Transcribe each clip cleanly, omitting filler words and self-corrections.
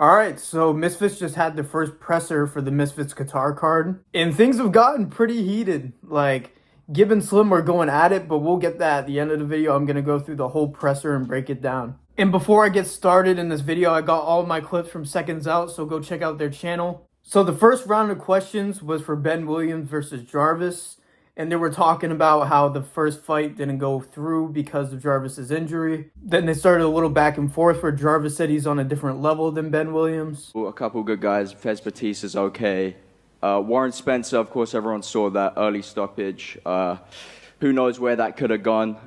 Alright, so Misfits just had the first presser for the Misfits Qatar card. And things have gotten pretty heated. Like, Gib and Slim were going at it, but we'll get that at the end of the video. I'm going to go through the whole presser and break it down. And before I get started in this video, I got all my clips from Seconds Out, so go check out their channel. So the first round of questions was for Ben Williams versus Jarvis. And they were talking about how the first fight didn't go through because of Jarvis's injury. Then they started a little back and forth where Jarvis said he's on a different level than Ben Williams. A couple good guys. Fez Batiste is okay. Warren Spencer, of course, everyone saw that early stoppage. Who knows where that could have gone.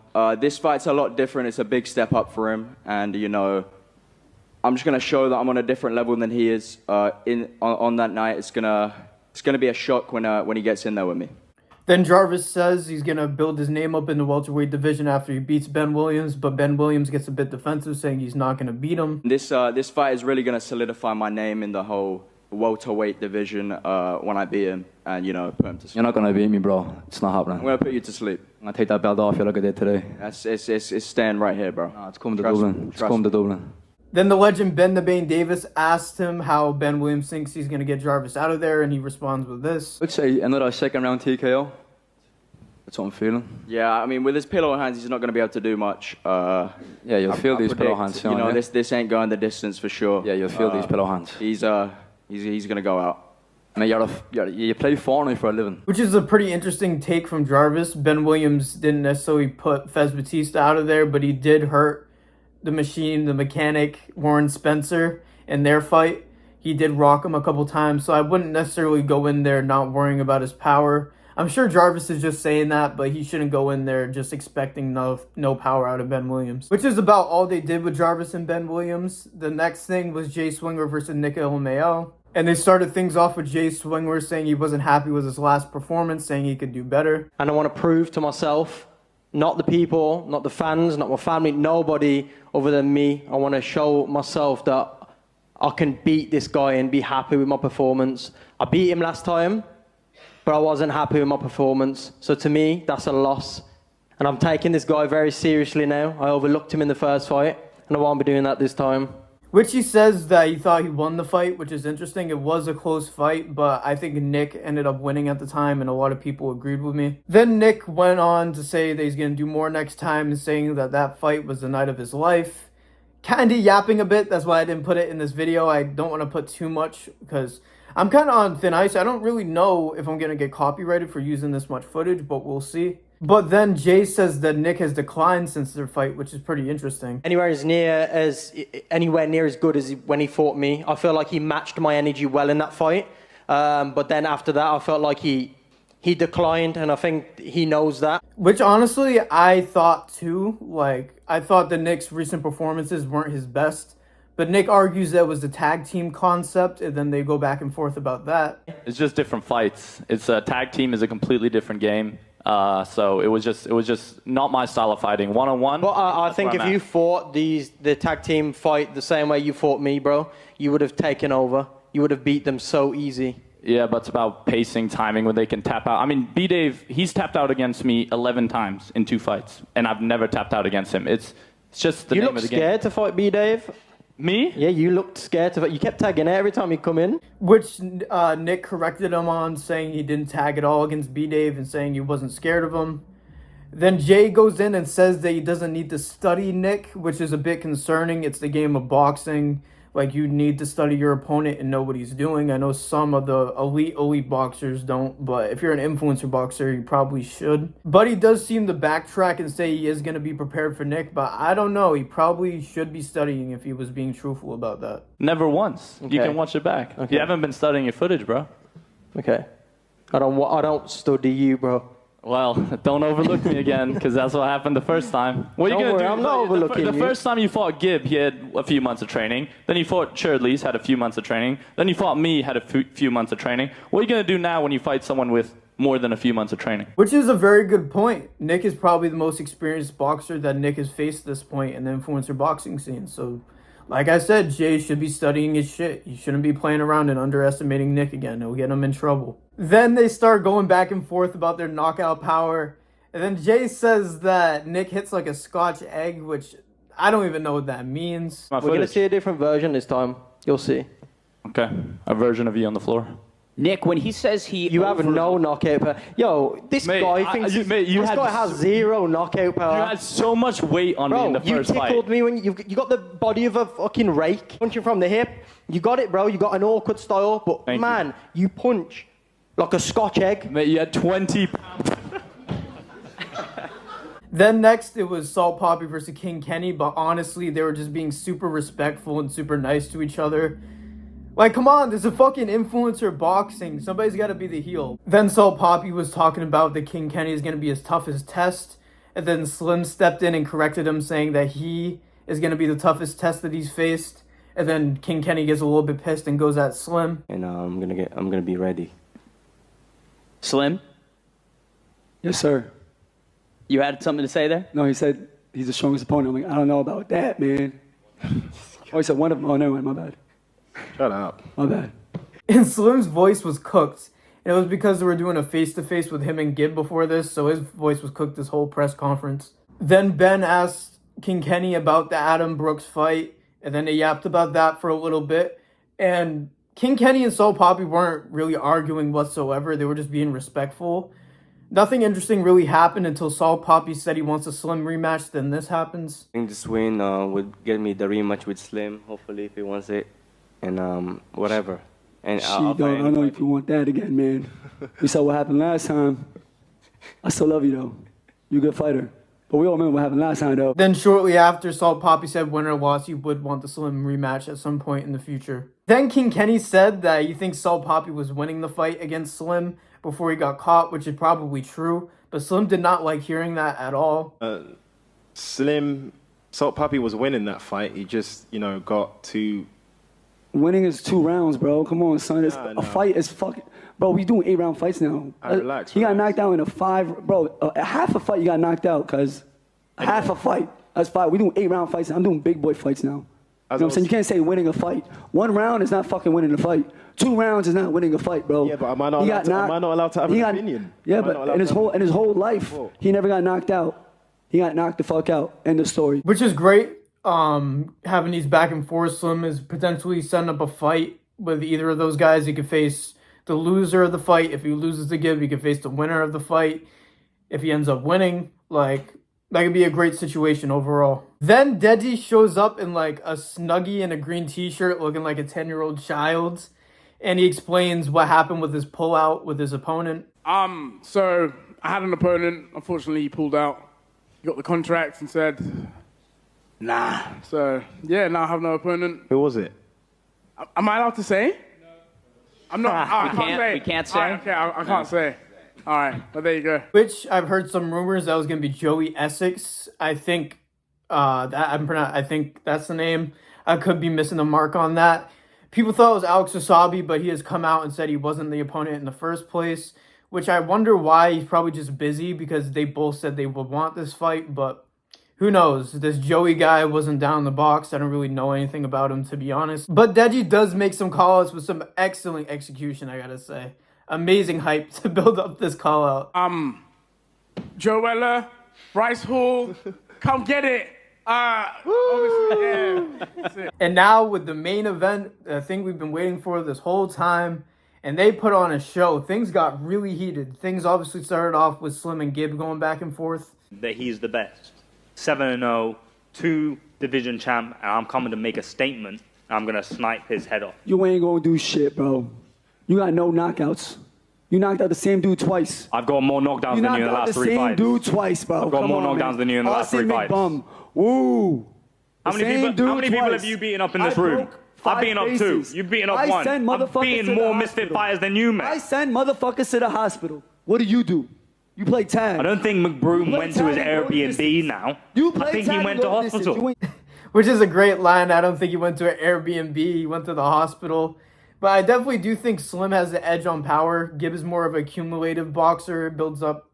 This fight's a lot different. It's a big step up for him. And, you know, I'm just going to show that I'm on a different level than he is on that night. It's gonna be a shock when he gets in there with me. Then Jarvis says he's going to build his name up in the welterweight division after he beats Ben Williams, but Ben Williams gets a bit defensive, saying he's not going to beat him. This fight is really going to solidify my name in the whole welterweight division when I beat him and, you know, put him to sleep. You're not going to beat me, bro. It's not happening. I'm going to put you to sleep. I'm going to take that belt off you like I did today. It's staying right here, bro. Nah, it's coming to Dublin. It's coming to Dublin. Then the legend Ben the Bane Davis asked him how Ben Williams thinks he's going to get Jarvis out of there, and he responds with this. I'd say another second round TKO. That's what I'm feeling. Yeah, I mean, with his pillow hands, he's not going to be able to do much. Yeah, you'll feel these pillow hands. You know, this ain't going the distance for sure. Yeah, you'll feel these pillow hands. He's going to go out. I mean, you play Fortnite for a living. Which is a pretty interesting take from Jarvis. Ben Williams didn't necessarily put Fez Batiste out of there, but he did hurt the machine, the mechanic, Warren Spencer, in their fight. He did rock him a couple times, so I wouldn't necessarily go in there not worrying about his power. I'm sure Jarvis is just saying that, but he shouldn't go in there just expecting no power out of Ben Williams. Which is about all they did with Jarvis and Ben Williams. The next thing was Jay Swinger versus Nick LMAO. And they started things off with Jay Swinger saying he wasn't happy with his last performance, saying he could do better. And I want to prove to myself, not the people, not the fans, not my family, nobody other than me. I want to show myself that I can beat this guy and be happy with my performance. I beat him last time, but I wasn't happy with my performance. So to me, that's a loss. And I'm taking this guy very seriously now. I overlooked him in the first fight, and I won't be doing that this time. Which he says that he thought he won the fight, which is interesting. It was a close fight, but I think Nick ended up winning at the time, and a lot of people agreed with me. Then Nick went on to say that he's going to do more next time, and saying that that fight was the night of his life. Kind of yapping a bit. That's why I didn't put it in this video. I don't want to put too much because I'm kind of on thin ice. I don't really know if I'm going to get copyrighted for using this much footage, but we'll see. But then Jay says that Nick has declined since their fight, which is pretty interesting. Anywhere near as good as when he fought me. I feel like he matched my energy well in that fight. But then after that, I felt like he declined, and I think he knows that. Which honestly, I thought too. Like, I thought that Nick's recent performances weren't his best. But Nick argues that was the tag team concept, and then they go back and forth about that. It's just different fights. It's a tag team is a completely different game. So it was just not my style of fighting. One-on-one. But I think if you fought the tag team fight the same way you fought me, bro, you would have taken over. You would have beat them so easy. Yeah, but it's about pacing, timing, when they can tap out. I mean, B-Dave, he's tapped out against me 11 times in 2 fights, and I've never tapped out against him. It's just the name of the game. You look scared to fight B-Dave? Me? Yeah, you looked scared to fight. You kept tagging it every time you come in. Which Nick corrected him on, saying he didn't tag at all against B-Dave and saying he wasn't scared of him. Then Jay goes in and says that he doesn't need to study Nick, which is a bit concerning. It's the game of boxing. Like, you need to study your opponent and know what he's doing. I know some of the elite boxers don't, but if you're an influencer boxer, you probably should. But he does seem to backtrack and say he is going to be prepared for Nick, but I don't know. He probably should be studying if he was being truthful about that. Never once. Okay. You can watch it back. Okay. You haven't been studying your footage, bro. Okay. I don't study you, bro. Well, don't overlook me again, because that's what happened the first time. What are you going to do? I'm not overlooking the first time you fought Gib, he had a few months of training. Then you fought Shirley's, had a few months of training. Then you fought me, had a few months of training. What are you going to do now when you fight someone with more than a few months of training? Which is a very good point. Nick is probably the most experienced boxer that Nick has faced at this point in the influencer boxing scene. So, like I said, Jay should be studying his shit. He shouldn't be playing around and underestimating Nick again. It'll get him in trouble. Then they start going back and forth about their knockout power. And then Jay says that Nick hits like a Scotch egg, which I don't even know what that means. We're going to see a different version this time. You'll see. Okay. A version of you on the floor. Nick, when he says You have no knockout power. Yo, this Mate, guy thinks this guy has zero knockout power. You had so much weight on me in the Bro, you first fight. tickled me when you got the body of a fucking rake. Punching from the hip. You got it, bro. You got an awkward style. But, Thank man, you punch like a Scotch egg. Mate, you had 20 pounds. Then next, it was Salt Poppy versus King Kenny, but honestly, they were just being super respectful and super nice to each other. Like, come on, there's a fucking influencer boxing. Somebody's got to be the heel. Then Salt Poppy was talking about that King Kenny is going to be his toughest test. And then Slim stepped in and corrected him, saying that he is going to be the toughest test that he's faced. And then King Kenny gets a little bit pissed and goes at Slim. And I'm gonna be ready. Slim, Yes, sir. you had something to say there? No, he said he's the strongest opponent. I'm like, I don't know about that, man. Oh, he said one of them. Oh, no, my bad. Shut up. My bad. And Slim's voice was cooked. And it was because they were doing a face-to-face with him and Gib before this, so his voice was cooked this whole press conference. Then Ben asked King Kenny about the Adam Brooks fight, and then they yapped about that for a little bit. And King Kenny and Salt Poppy weren't really arguing whatsoever. They were just being respectful. Nothing interesting really happened until Salt Poppy said he wants a Slim rematch. Then this happens. I think this win would get me the rematch with Slim, hopefully, if he wants it. And whatever. And Shit, dog, I don't know if you want that again, man. We saw what happened last time. I still love you, though. You're a good fighter. But we all remember what happened last time, though. Then shortly after, Salt Poppy said win or loss, he would want the Slim rematch at some point in the future. Then King Kenny said that he thinks Salt Poppy was winning the fight against Slim before he got caught, which is probably true. But Slim did not like hearing that at all. Salt Poppy was winning that fight. He just, got too... Winning is 2 rounds, bro. Come on, son. No. A fight is fucking... Bro, we doing 8-round fights now. Relax. He got knocked out in a 5... Bro, half a fight you got knocked out, cuz. Half a fight. That's 5. We doing 8-round fights. I'm doing big boy fights now. You know what I'm saying? You can't say winning a fight. 1 round is not fucking winning a fight. 2 rounds is not winning a fight, bro. Yeah, but am I not allowed to have an opinion? Yeah, but in his whole life, he never got knocked out. He got knocked the fuck out. End of story. Which is great. Having these back and forth. Slim is potentially setting up a fight with either of those guys. He could face the loser of the fight. If he loses to Gib, he could face the winner of the fight. If he ends up winning, that could be a great situation overall. Then Deji shows up in a Snuggie and a green t-shirt looking like a 10-year-old child. And he explains what happened with his pullout with his opponent. So I had an opponent. Unfortunately, he pulled out. He got the contract and said, nah. So, yeah, now I have no opponent. Who was it? Am I allowed to say? No. I'm not. I can't say. We can't say? Okay, I can't say. All right, but there you go. Which I've heard some rumors that was going to be Joey Essex. I think I think that's the name. I could be missing the mark on that. People thought it was Alex Wasabi, but he has come out and said he wasn't the opponent in the first place, which I wonder why. He's probably just busy because they both said they would want this fight, but who knows? This Joey guy wasn't down in the box. I don't really know anything about him, to be honest. But Deji does make some call-outs with some excellent execution, I gotta say. Amazing hype to build up this call-out. Joella, Bryce Hall, come get it. Obviously, yeah. That's it. And now with the main event, the thing we've been waiting for this whole time, and they put on a show. Things got really heated. Things obviously started off with Slim and Gib going back and forth. That he's the best. 7-0, 2 division champ, and I'm coming to make a statement. I'm going to snipe his head off. You ain't gonna do shit, bro. You got no knockouts. You knocked out the same dude twice. I've got more knockdowns than you in the last 3 fights. You knocked out the same dude twice, bro. I've got more knockdowns than you in the last 3 fights. Bum. Woo. How many people have you beaten up in this room? I've beaten up 2. You've beaten up 1. I've beaten more Misfit fighters than you, man. I send motherfuckers to the hospital. What do? You play tag. I don't think McBroom went to his Airbnb now. I think he went to hospital. Which is a great line. I don't think he went to an Airbnb. He went to the hospital. But I definitely do think Slim has the edge on power. Gib is more of a cumulative boxer. Builds up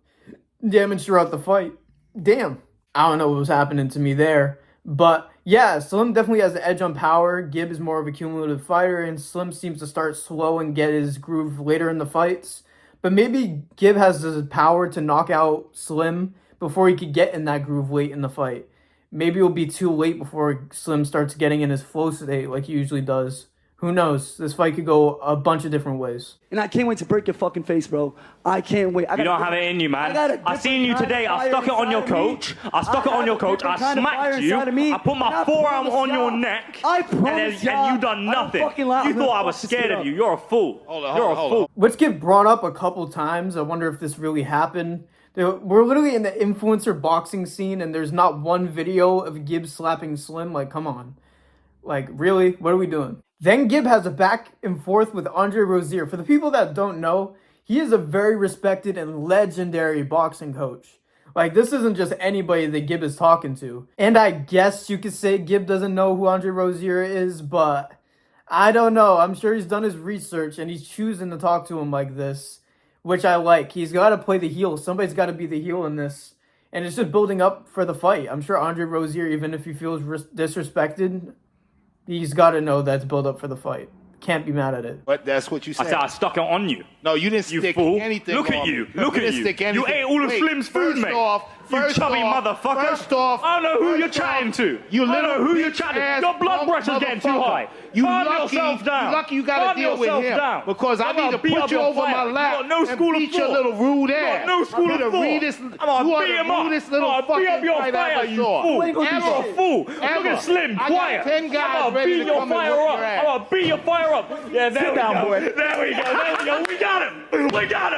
damage throughout the fight. Damn. I don't know what was happening to me there. But yeah, Slim definitely has the edge on power. Gib is more of a cumulative fighter. And Slim seems to start slow and get his groove later in the fights. But maybe Gib has the power to knock out Slim before he could get in that groove late in the fight. Maybe it'll be too late before Slim starts getting in his flow state like he usually does. Who knows? This fight could go a bunch of different ways. And I can't wait to break your fucking face, bro. I can't wait. You don't have it in you, man. I seen you today. I stuck it on your coach. I smacked you. I put my forearm on your neck. And you done nothing. You thought I was scared of you. You're a fool. You're a fool. Let's get brought up a couple times. I wonder if this really happened. We're literally in the influencer boxing scene, and there's not one video of Gibbs slapping Slim. Like, come on. Like, really? What are we doing? Then Gibb has a back and forth with Andre Rozier. For the people that don't know, he is a very respected and legendary boxing coach. Like, this isn't just anybody that Gibb is talking to. And I guess you could say Gibb doesn't know who Andre Rozier is, but I don't know. I'm sure he's done his research, and he's choosing to talk to him like this, which I like. He's got to play the heel. Somebody's got to be the heel in this. And it's just building up for the fight. I'm sure Andre Rozier, even if he feels disrespected, he's got to know that's build up for the fight. Can't be mad at it. But that's what you said. I said I stuck it on you. No, you didn't stick anything Look on at you. me. Look at you. You ate all of Slim's food, mate. You chubby motherfucker. First off, I don't know who you're chatting to. I don't know who you're chatting to. Your blood pressure's getting too high. Calm yourself down. You lucky you got to deal with him. Down. Because I need to put you over my lap and beat your little rude ass. No school of thought. I'm going to beat him up. I'm going to beat up your fighter, you fool. You're a fool. Look at Slim, quiet. I got 10 guys ready to come and whoop your ass. I'm going to beat your fire up. Yeah, there we go. There we go. We got him. We got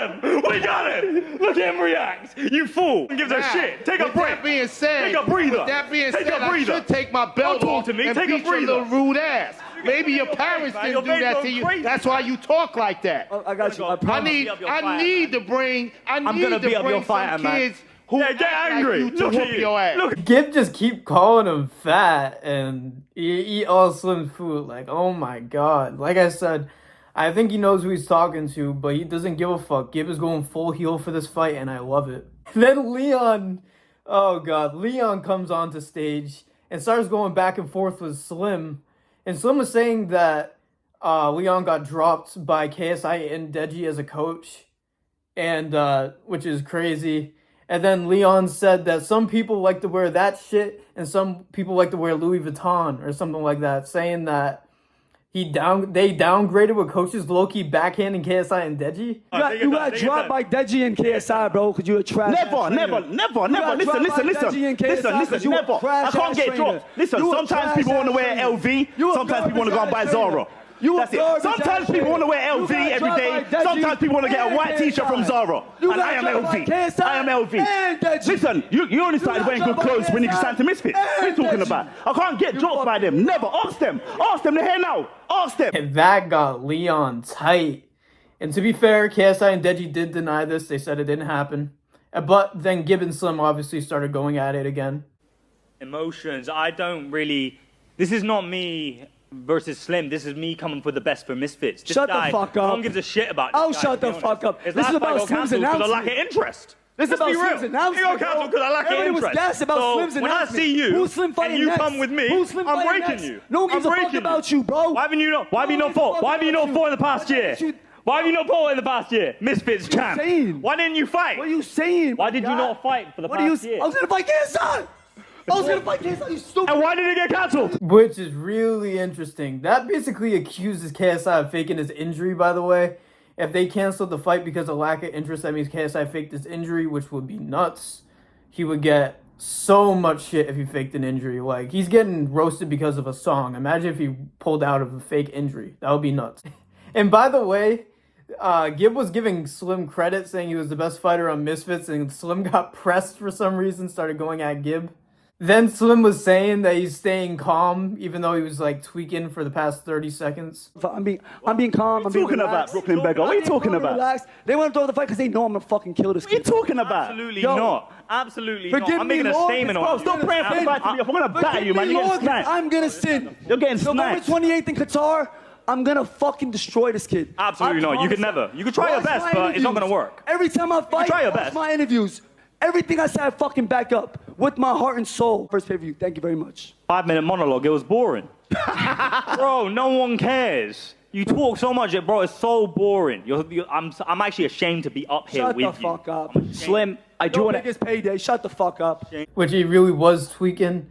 him. Look at him react. You fool. Gives a shit. Take a breath. That being said, take a breather. That being said, I should take my belt off and beat your little rude ass. Maybe your parents didn't do that to you. That's why you talk like that. I got you. I need to bring some kids who get angry. Like you to whoop your ass. Look, Gibb just keep calling him fat and eat all Slim's food. Like, oh my God. Like I said, I think he knows who he's talking to, but he doesn't give a fuck. Gibb is going full heel for this fight, and I love it. Then Leon comes onto stage and starts going back and forth with Slim. And Slim was saying that Leon got dropped by KSI and Deji as a coach, and which is crazy. And then Leon said that some people like to wear that shit and some people like to wear Louis Vuitton or something like that, saying that they downgraded with coaches low-key backhanding KSI and Deji. You got dropped by Deji and KSI, bro, because you're a trash. Never. Listen, never. I can't get dropped. Listen, sometimes people want to wear LV, sometimes people want to go and buy Zara. That's it. Sometimes people want to wear LV every day. Sometimes people want to get a white t-shirt from Zara. And I am LV. I am LV. Listen, you only started wearing good clothes when you signed to Misfits. What are you talking about? I can't get dropped by them. Never. Ask them. They're here now. Ask them. And that got Leon tight. And to be fair, KSI and Deji did deny this. They said it didn't happen. But then Gibb and Slim obviously started going at it again. Emotions. I don't really... This is not me versus Slim. This is me coming for the best for Misfits. This shut guy, the fuck up. No one gives a shit about this guy, shut the fuck up. This is about Slim's announcement. Because I lack of interest. This is about Slim's announcement. You got cancelled because I lack of interest. Everybody was gassed about Slim's announcement. When I see you and you come with me, I'm breaking you. No one gives a fuck about you, bro. Why have you not fought in the past year? Why have you not fought in the past year? Misfits champ. Why didn't you fight? What are you saying? Why did you not fight for the past year? I was going to fight KSI. You stupid. And why did it get cancelled? Which is really interesting. That basically accuses KSI of faking his injury, by the way. If they canceled the fight because of lack of interest, that means KSI faked his injury, which would be nuts. He would get so much shit if he faked an injury. Like, he's getting roasted because of a song. Imagine if he pulled out of a fake injury. That would be nuts. And by the way, Gibb was giving Slim credit, saying he was the best fighter on Misfits, and Slim got pressed for some reason, started going at Gibb. Then Slim was saying that he's staying calm, even though he was like tweaking for the past 30 seconds. I'm being calm. What are you talking about, Brooklyn Beggar? What are you talking about? Relaxed. They want to throw the fight because they know I'm going to fucking kill this kid. What are you talking about? Absolutely not. Absolutely not. I'm making a statement on Stop praying for the fight to me. I'm going to batter you, man. You're getting sniped. I'm going to sin. You're getting sniped. November 28th in Qatar, I'm going to fucking destroy this kid. Absolutely not. You could never. You could try your best, but it's not going to work. Every time I fight, watch my interviews. Everything I said, I fucking back up with my heart and soul. First pay-per-view. Thank you very much. 5-minute monologue. It was boring. Bro, no one cares. You talk so much, bro. It's so boring. I'm actually ashamed to be up here with you. Shut the fuck up. Slim, I do want to... biggest payday. Shut the fuck up. Which he really was tweaking.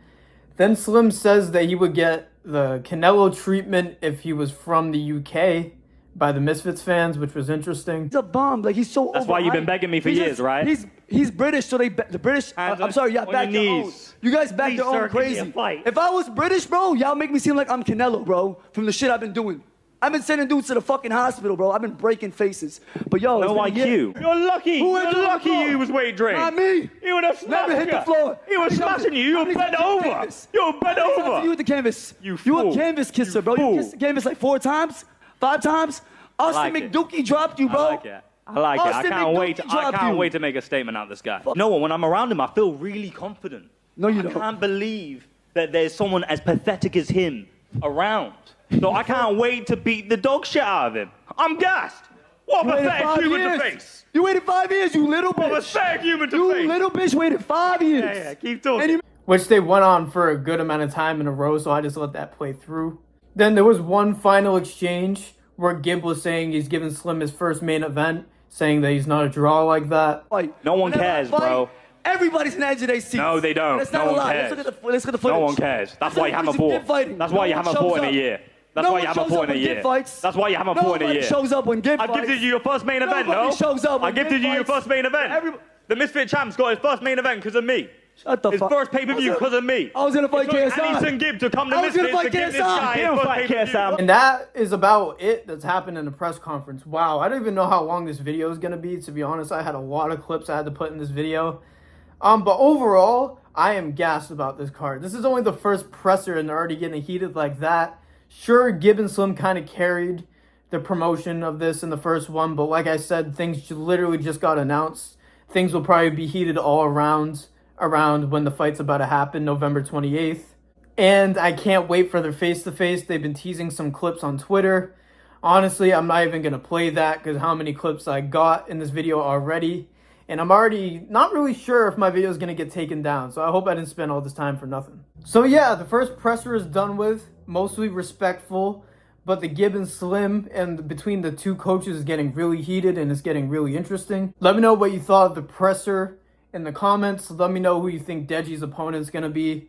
Then Slim says that he would get the Canelo treatment if he was from the UK by the Misfits fans, which was interesting. He's a bum. Like, he's so That's why you've been begging me for years, right? He's British, so the British. I'm sorry, y'all back your own. You guys back your own crazy. If I was British, bro, y'all make me seem like I'm Canelo, bro, from the shit I've been doing. I've been sending dudes to the fucking hospital, bro. I've been breaking faces. But yo, no IQ. You're lucky. You're lucky you was weight drained. Not me. He would have smashed Never hit the floor. He was smashing you. You were bent over. You were bent over. You with the canvas. You fool. You a canvas kisser, bro. You kissed the canvas like 4 times, 5 times. Austin McDookie dropped you, bro. I like it. I like it. I can't wait to make a statement out of this guy. No, when I'm around him, I feel really confident. No, you don't. I can't believe that there's someone as pathetic as him around. So I can't wait to beat the dog shit out of him. I'm gassed. What a pathetic human to face. You waited 5 years, you little bitch. What a pathetic human to face. You little bitch waited 5 years. Yeah, keep talking. Which they went on for a good amount of time in a row, so I just let that play through. Then there was one final exchange where Gib was saying he's giving Slim his first main event, saying that he's not a draw like that. No one cares, bro. Everybody's an edge of their seats. No, they don't. That's not no a one lie. cares. Let's look at the footage. No one cares. That's why you haven't fought. That's why you haven't fought in a year. That's why you haven't fought in a year. That's why you haven't fought in a year. Shows up when Gib fights. I gifted you your first main event, no? Shows up when I gifted you your first main event. The Misfit Champ's got his first main event because of me. Shut the fuck. His first pay-per-view because of me. I was gonna fight KSI. Anderson Gibb to come to Misfits to give this guy his first pay-per-view. And that is about it that's happened in the press conference. Wow, I don't even know how long this video is gonna be. To be honest, I had a lot of clips I had to put in this video. But overall, I am gassed about this card. This is only the first presser and they're already getting heated like that. Sure, Gib and Slim kind of carried the promotion of this in the first one, but like I said, things literally just got announced. Things will probably be heated all around when the fight's about to happen, November 28th. And I can't wait for their face-to-face. They've been teasing some clips on Twitter. Honestly, I'm not even going to play that because how many clips I got in this video already. And I'm already not really sure if my video is going to get taken down. So I hope I didn't spend all this time for nothing. So yeah, the first presser is done with. Mostly respectful. But the Gib and Slim and between the two coaches is getting really heated and it's getting really interesting. Let me know what you thought of the presser in the comments. Let me know who you think Deji's opponent is going to be.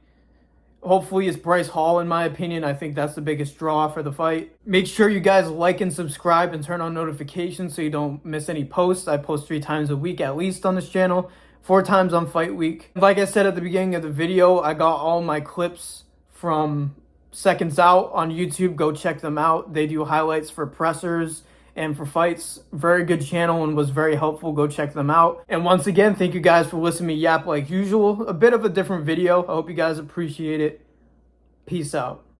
Hopefully it's Bryce Hall in my opinion. I think that's the biggest draw for the fight. Make sure you guys like and subscribe and turn on notifications so you don't miss any posts. I post 3 times a week at least on this channel. 4 times on Fight Week. Like I said at the beginning of the video, I got all my clips from Seconds Out on YouTube. Go check them out. They do highlights for pressers and for fights. Very good channel and was very helpful. Go check them out. And once again, thank you guys for listening to me yap like usual. A bit of a different video. I hope you guys appreciate it. Peace out.